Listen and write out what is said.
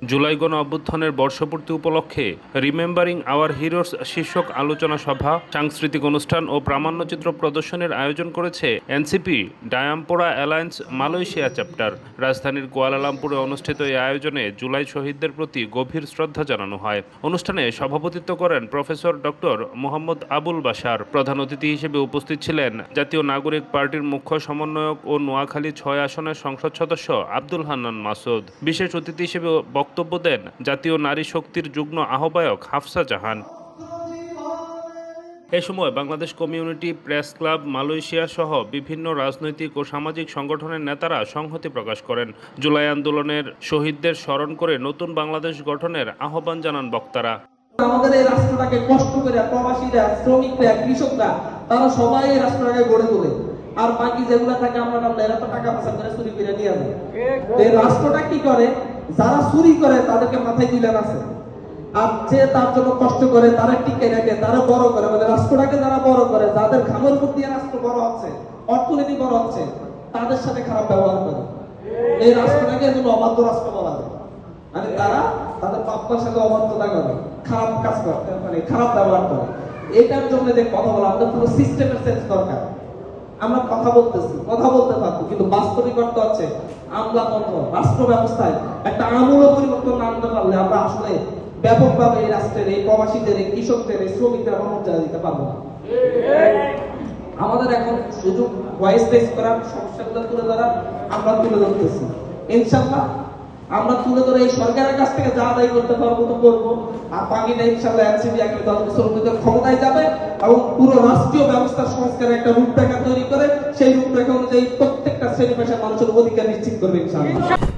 জুলাই গণ অভ্যুত্থানের বর্ষপূর্তি উপলক্ষে রিমেম্বারিং আওয়ার হিরোস শীর্ষক আলোচনা সভা, সাংস্কৃতিক অনুষ্ঠান ও প্রামাণ্যচিত্র প্রদর্শনের আয়োজন করেছে এনসিপি ডায়াম্পোরা অ্যালায়েন্স মালয়েশিয়া চ্যাপ্টার। রাজধানীর কুয়ালালামপুরে অনুষ্ঠিত এই আয়োজনে জুলাই শহীদদের প্রতি গভীর শ্রদ্ধা জানানো হয়। অনুষ্ঠানে সভাপতিত্ব করেন প্রফেসর ডক্টর মোহাম্মদ আবুল বাশার। প্রধান অতিথি হিসেবে উপস্থিত ছিলেন জাতীয় নাগরিক পার্টির মুখ্য সমন্বয়ক ও নোয়াখালী 6 আসনের সংসদ সদস্য আব্দুল হান্নান মাসুদ। বিশেষ অতিথি হিসেবে বক্তব্য দেন জাতীয় নারী শক্তির যুগ্ম আহ্বায়ক হাফসা জাহান। এ সময় Bangladesh community press club Malaysia সহ বিভিন্ন রাজনৈতিক ও সামাজিক সংগঠনের নেতারা সংহতি প্রকাশ করেন। জুলাই আন্দোলনের শহীদদের স্মরণ করে নতুন বাংলাদেশ গঠনের আহ্বান জানান বক্তারা। আমাদের এই রাষ্ট্রটাকে কষ্ট করে প্রবাসীরা, শ্রমিকরা, কৃষকরা তারা সবাই এই রাষ্ট্রটাকে গড়ে তোলে, আর বাকি যেগুলো থাকে আমরা এরা তো টাকা পয়সা করে চুরি করে নিয়ে যায়। এই রাষ্ট্রটা কি করে, যারা চুরি করে তাদেরকে মাথায় তুলে আসে, আর যে তার জন্য কষ্ট করে তারা টিকে রাখে, তারা বড় করে, মানে রাষ্ট্রটাকে যারা বড় করে, যাদের ঘামের উপর দিয়ে রাষ্ট্র বড় হচ্ছে, অর্থনীতি বড় হচ্ছে, তাদের সাথে খারাপ ব্যবহার করে। এই রাষ্ট্রটাকে যেন অবাধ্য রাষ্ট্র বলা যায়, মানে তারা তাদের বাপ্পার সাথে অবাধ্যতা করে, খারাপ কাজ করে, মানে খারাপ ব্যবহার করে। এটার জন্য যে কথা বলা, আমাদের পুরো সিস্টেমের সেন্স দরকার। আমরা কথা বলতেছি, কথা বলতে পারবো, কিন্তু বাস্তবিক অর্থ হচ্ছে আমলাতন্ত্র, রাষ্ট্র ব্যবস্থায় একটা আমূল পরিবর্তন না আনতে পারলে আমরা আসলে ব্যাপকভাবে এই রাষ্ট্রের, এই প্রবাসীদের, এই কৃষকদের, এই শ্রমিকদের আমরা মর্যাদা দিতে পারবো না। আমাদের এখন সুযোগ ভয়েস রেজ করার, সমস্যাগুলো তুলে ধরার, আমরা তুলে ধরতেছি। ইনশাআল্লাহ আমরা তুলে ধরে এই সরকারের কাছ থেকে যা আদায় করতে পারবো তো করবো, আর বাকিটা ইনশাআল্লাহ এনসিপি আগামী 10 বছরের মধ্যে ক্ষমতায় যাবে এবং পুরো রাষ্ট্রীয় ব্যবস্থা সংস্কারের একটা রূপরেখা তৈরি করে সেই রূপরেখা অনুযায়ী প্রত্যেকটা শ্রেণী পেশার মানুষের অধিকার নিশ্চিত করবে ইনশাআল্লাহ।